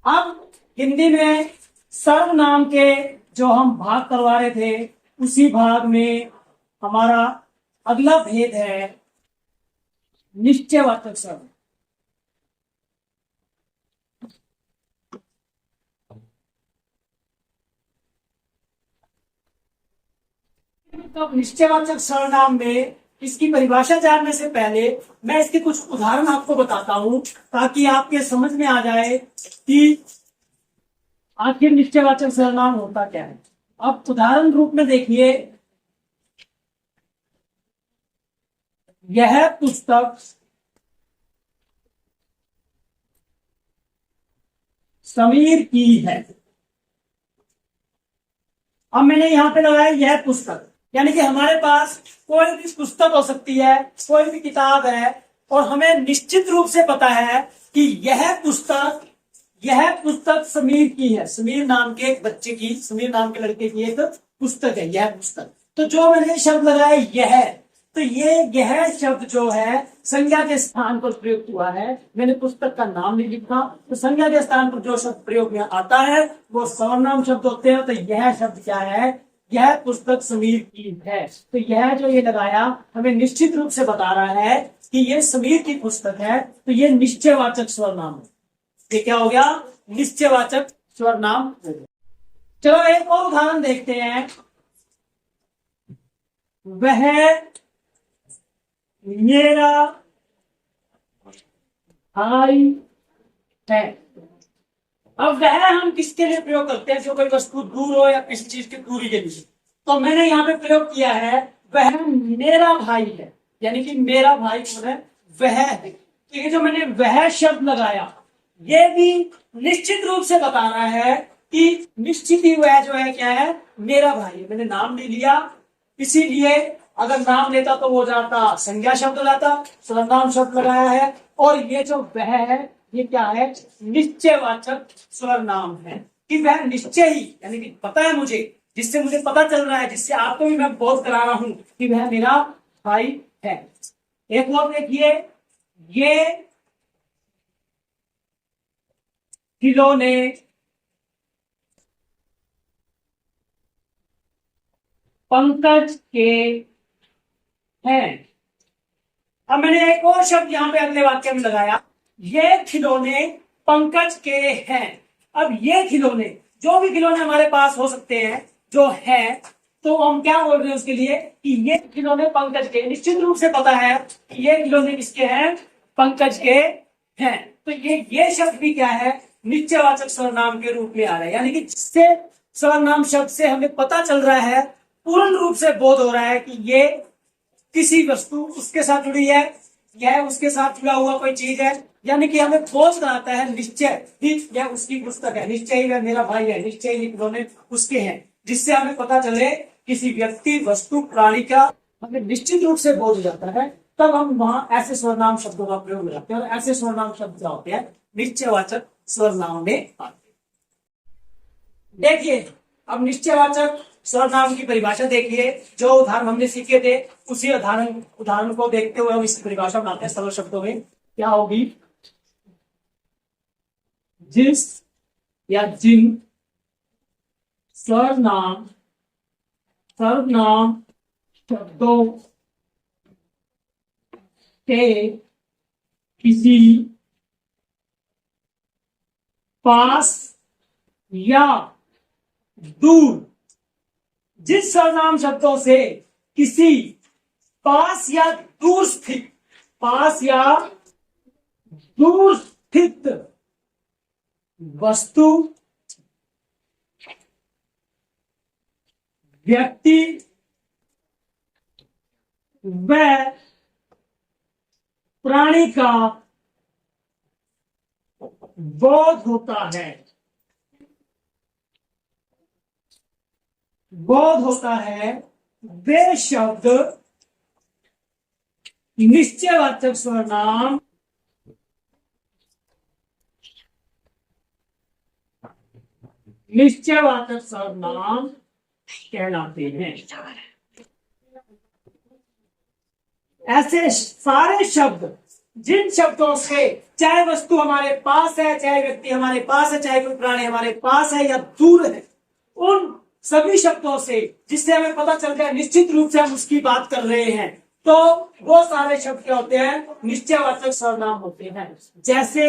अब हिंदी में सर्वनाम के जो हम भाग करवा रहे थे, उसी भाग में हमारा अगला भेद है निश्चयवाचक शब्द। तो निश्चयवाचक सर्वनाम में इसकी परिभाषा जानने से पहले मैं इसके कुछ उदाहरण आपको बताता हूं, ताकि आपके समझ में आ जाए कि आखिर निश्चयवाचक सर्वनाम होता क्या है। अब उदाहरण रूप में देखिए, यह पुस्तक समीर की है। अब मैंने यहां पे लगाया यह पुस्तक, यानी कि हमारे पास कोई भी पुस्तक हो सकती है, कोई भी किताब है, और हमें निश्चित रूप से पता है कि यह पुस्तक समीर की है। समीर नाम के एक बच्चे की, समीर नाम के लड़के की एक पुस्तक है यह पुस्तक। तो जो मैंने शब्द लगाया यह, तो यह शब्द जो है संज्ञा के स्थान पर प्रयुक्त हुआ है। मैंने पुस्तक का नाम नहीं लिखा, तो संज्ञा के स्थान पर जो शब्द प्रयोग में आता है वो सर्वनाम शब्द होते हैं। तो यह शब्द क्या है? यह पुस्तक समीर की है। तो यह जो ये लगाया हमें निश्चित रूप से बता रहा है कि ये समीर की पुस्तक है। तो ये निश्चयवाचक सर्वनाम है। ये क्या हो गया? निश्चयवाचक सर्वनाम हो गया। चलो एक और उदाहरण देखते हैं। वह मेरा भाई है। अब वह हम किसके लिए प्रयोग करते हैं? जो कोई वस्तु दूर हो या किसी चीज की दूरी के लिए। तो मैंने यहाँ पे प्रयोग किया है वह मेरा भाई है, यानी कि मेरा भाई कौन है? वह है। तो ये जो मैंने वह शब्द लगाया, ये भी निश्चित रूप से बता रहा है कि निश्चित ही वह जो है क्या है? मेरा भाई है। मैंने नाम नहीं लिया, इसीलिए अगर नाम लेता तो वो जाता संज्ञा शब्द लाता, सर्वनाम शब्द लगाया है। और ये जो वह है ये क्या है? निश्चयवाचक सर्वनाम है, कि वह निश्चय ही, यानी कि पता है मुझे, जिससे मुझे पता चल रहा है, जिससे आपको भी मैं बोध करा रहा हूं कि वह मेरा भाई है। एक और देखिए, ये खिलौने पंकज के हैं। अब मैंने एक और शब्द यहां पे अगले वाक्य में लगाया, ये खिलौने पंकज के हैं। अब ये खिलौने, जो भी खिलौने हमारे पास हो सकते हैं जो हैं, तो हम क्या बोल रहे हैं उसके लिए कि ये खिलौने पंकज के। निश्चित रूप से पता है कि ये खिलौने किसके हैं? पंकज के हैं। तो ये शब्द भी क्या है? निश्चयवाचक सर्वनाम के रूप में आ रहा है, यानी कि जिससे सर्वनाम शब्द से हमें पता चल रहा है, पूर्ण रूप से बोध हो रहा है कि ये किसी वस्तु उसके साथ जुड़ी है, यह उसके साथ जुड़ा हुआ कोई चीज है। यानी कि हमें बोध कराता है निश्चय ही यह उसकी पुस्तक है, निश्चय ही वह मेरा भाई है, निश्चय ही खिलौने उसके हैं। जिससे हमें पता चले किसी व्यक्ति, वस्तु, प्राणी का हमें निश्चित रूप से बोध हो जाता है। तब हम वहां ऐसे सर्वनाम शब्दों का प्रयोग करते हैं, और ऐसे सर्वनाम शब्द क्या होते हैं? निश्चयवाचक सर्वनाम में आते हैं। देखिए, अब निश्चयवाचक सर्वनाम की परिभाषा देखिए। जो उदाहरण हमने सीखे थे उसी उदाहरण को देखते हुए हम इसकी परिभाषा बनाते हैं सरल शब्दों में। क्या होगी? जिस या जिन सर्वनाम शब्दों के किसी पास या दूर, जिस सर्वनाम शब्दों से किसी पास या दूर स्थित वस्तु, व्यक्ति व प्राणी का बोध होता है, वे शब्द निश्चयवाचक सर्वनाम कहलाते हैं। ऐसे सारे शब्द जिन शब्दों से, चाहे वस्तु हमारे पास है, चाहे व्यक्ति हमारे पास है, चाहे कोई प्राणी हमारे पास है या दूर है, उन सभी शब्दों से जिससे हमें पता चलता है निश्चित रूप से हम उसकी बात कर रहे हैं, तो वो सारे शब्द क्या होते हैं, निश्चयवाचक सर्वनाम होते हैं। जैसे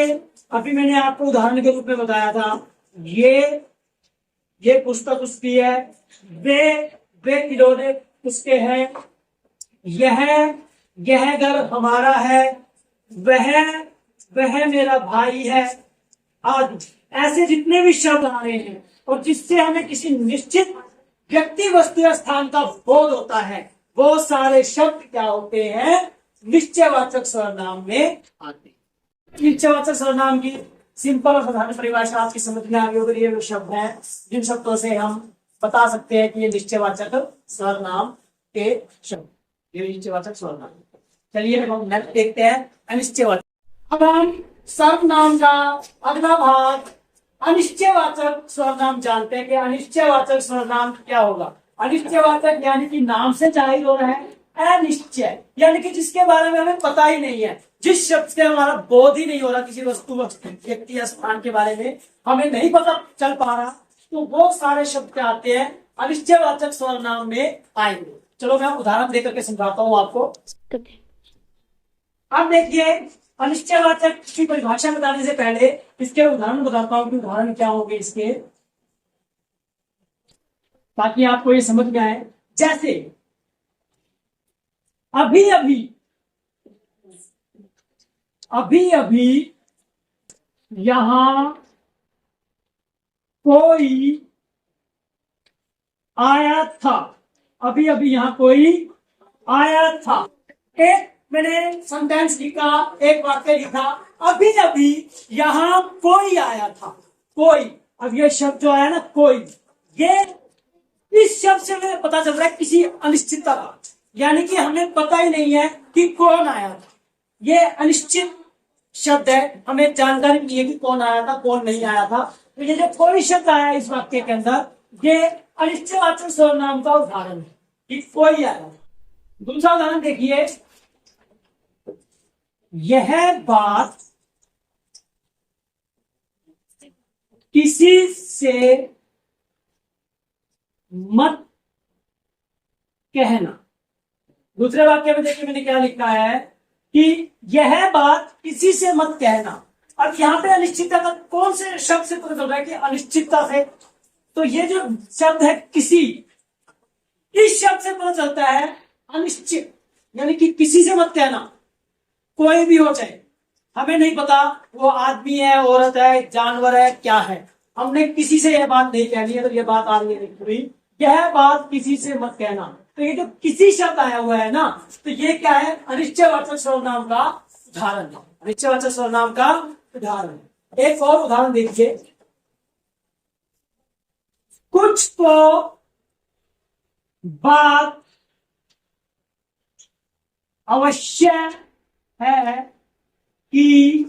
अभी मैंने आपको उदाहरण के रूप में बताया था, ये पुस्तक उसकी है, वे खिलौने उसके हैं, यह यह घर हमारा है, वह वह मेरा भाई है आदि। ऐसे जितने भी शब्द आ रहे हैं और जिससे हमें किसी निश्चित व्यक्ति, वस्तु या स्थान का बोध होता है, वो सारे शब्द क्या होते हैं, निश्चयवाचक सर्वनाम में आते हैं। निश्चयवाचक सर्वनाम की सिंपल और साधारण परिभाषा आपकी समझ में आ गई होगी। ये शब्द हैं जिन शब्दों से हम बता सकते हैं कि ये निश्चयवाचक सर्वनाम के शब्द, ये निश्चयवाचक सर्वनाम। चलिए हम नेक्स्ट देखते हैं अनिश्चयवाचक। अब हम सर्वनाम का अगला भाग अनिश्चयवाचक सर्वनाम जानते हैं कि अनिश्चयवाचक सर्वनाम क्या होगा। अनिश्चयवाचक यानी कि नाम से जाहिर हो रहा है, अनिश्चय यानी कि जिसके बारे में हमें पता ही नहीं है, जिस शब्द से हमारा बोध ही नहीं हो रहा, किसी वस्तु, व्यक्ति या स्थान के बारे में हमें नहीं पता चल पा रहा, तो वो सारे शब्द क्या आते हैं, अनिश्चयवाचक सर्वनाम में आएंगे। चलो मैं उदाहरण देकर के समझाता हूं आपको। अब देखिए, अनिश्चयवाचक की परिभाषा बताने से पहले इसके उदाहरण बताता हूं कि उदाहरण क्या होंगे इसके, ताकि आपको ये समझ में आए। जैसे अभी अभी, अभी अभी यहां कोई आया था, अभी अभी यहां कोई आया था। एक मैंने सेंटेंस लिखा, एक वाक्य लिखा, अभी अभी यहां कोई आया था। कोई, अब ये शब्द जो आया ना कोई, ये इस शब्द से हमें पता चल रहा है किसी अनिश्चितता का, यानी कि हमें पता ही नहीं है कि कौन आया था। ये अनिश्चित शब्द है, हमें जानकारी नहीं है कि कौन आया था कौन नहीं आया था। तो ये जो कोई शब्द आया इस वाक्य के अंदर, ये अनिश्चयवाचक सर्वनाम का उदाहरण है कि कोई आया। दूसरा उदाहरण देखिए, यह बात किसी से मत कहना। दूसरे वाक्य में देखिए मैंने क्या लिखा है कि यह बात किसी से मत कहना। अब यहां पे अनिश्चितता का कौन से शब्द से पता चल रहा है कि अनिश्चितता से, तो ये जो शब्द है किसी, इस शब्द से पता चलता है अनिश्चित, यानी कि किसी से मत कहना, कोई भी हो चाहे, हमें नहीं पता वो आदमी है, औरत है, जानवर है, क्या है, हमने किसी से यह बात नहीं कहनी है। तो यह बात आ रही है पूरी, यह बात किसी से मत कहना। तो ये जो किसी शब्द आया हुआ है ना, तो ये क्या है, अनिश्चयवाचक सर्वनाम का उदाहरण है, अनिश्चयवाचक सर्वनाम का उदाहरण। एक और उदाहरण देखिए, कुछ तो बात अवश्य है कि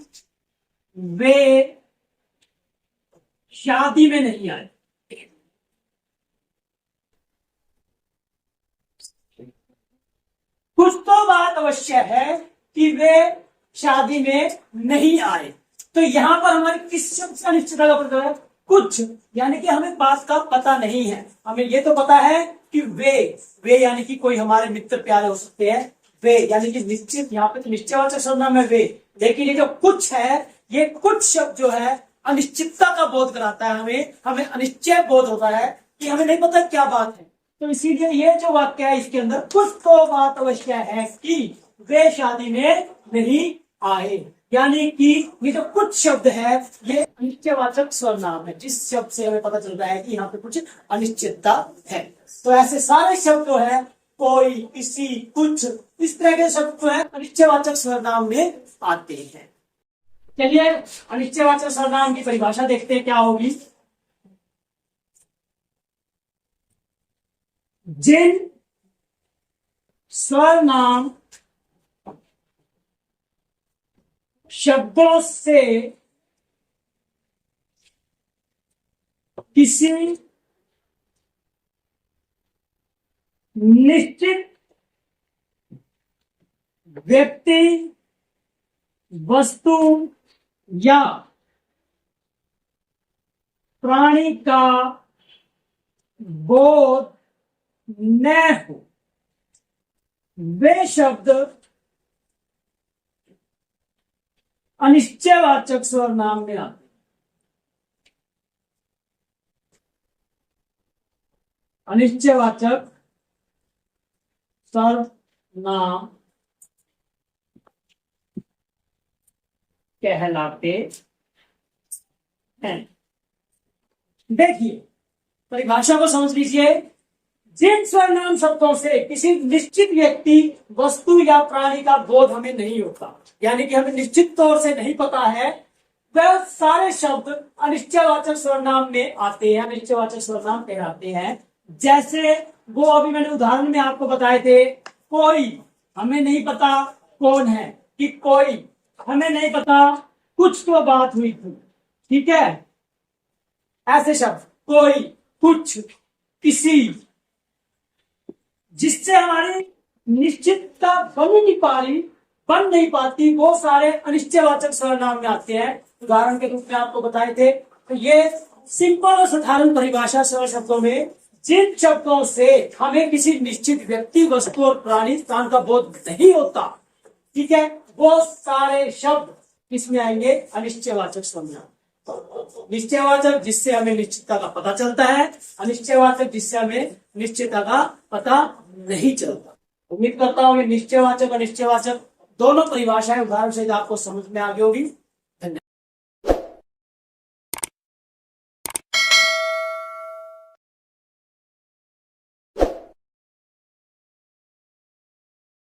वे शादी में नहीं आए। कुछ तो बात अवश्य है कि वे शादी में नहीं आए। तो यहां पर हमारे किस शब्द से अनिश्चितता का पता है, कुछ, यानी कि हमें बात का पता नहीं है। हमें ये तो पता है कि वे यानी कि कोई हमारे मित्र प्यारे हो सकते हैं, वे यानी कि निश्चित, यहाँ पे तो निश्चयवाचक सर्वनाम है वे, लेकिन ये जो कुछ है, ये कुछ शब्द जो है अनिश्चितता का बोध कराता है, हमें अनिश्चय बोध होता है कि हमें नहीं पता क्या बात है। तो इसीलिए ये जो वाक्य है इसके अंदर कुछ तो बात अवश्य है कि वे शादी में नहीं आए, यानी कि ये जो कुछ शब्द है ये अनिश्चयवाचक सर्वनाम है, जिस शब्द से हमें पता चलता है कि यहाँ पे कुछ अनिश्चितता है। तो ऐसे सारे शब्द जो है, कोई, किसी, कुछ, इस तरह के शब्द जो है अनिश्चयवाचक सर्वनाम में आते हैं। चलिए अनिश्चयवाचक सर्वनाम की परिभाषा देखते हैं क्या होगी। जिन सर्वनाम शब्दों से किसी निश्चित व्यक्ति, वस्तु या प्राणी का बोध न हो, वे शब्द अनिश्चयवाचक सर्वनाम में आते। अनिश्चयवाचक सर्वनाम कहलाते हैं। देखिए, परिभाषा को समझ लीजिए। जिन सर्वनाम शब्दों से किसी निश्चित व्यक्ति, वस्तु या प्राणी का बोध हमें नहीं होता, यानी कि हमें निश्चित तौर से नहीं पता है, वह सारे शब्द अनिश्चयवाचक सर्वनाम में आते हैं, अनिश्चयवाचक सर्वनाम कहलाते हैं। जैसे वो अभी मैंने उदाहरण में आपको बताए थे, कोई, हमें नहीं पता कौन है, कि कोई, हमें नहीं पता कुछ तो बात हुई थी, ठीक है। ऐसे शब्द कोई, कुछ, किसी, जिससे हमारी निश्चितता बन नहीं पाती, वो सारे अनिश्चयवाचक सर्वनाम में आते हैं। उदाहरण के रूप में आपको बताए थे। तो ये सिंपल और साधारण परिभाषा, सरल शब्दों में जिन शब्दों से हमें किसी निश्चित व्यक्ति, वस्तु और प्राणी, स्थान का बोध नहीं होता, ठीक है, वो सारे शब्द किसमें आएंगे? अनिश्चयवाचक सर्वनाम। निश्चयवाचक जिससे हमें निश्चितता का पता चलता है, अनिश्चयवाचक जिससे हमें निश्चितता का पता नहीं चलता। उम्मीद करता हूं कि निश्चयवाचक और अनिश्चयवाचक दोनों परिभाषाएं उदाहरण से आपको समझ में आ गई होगी।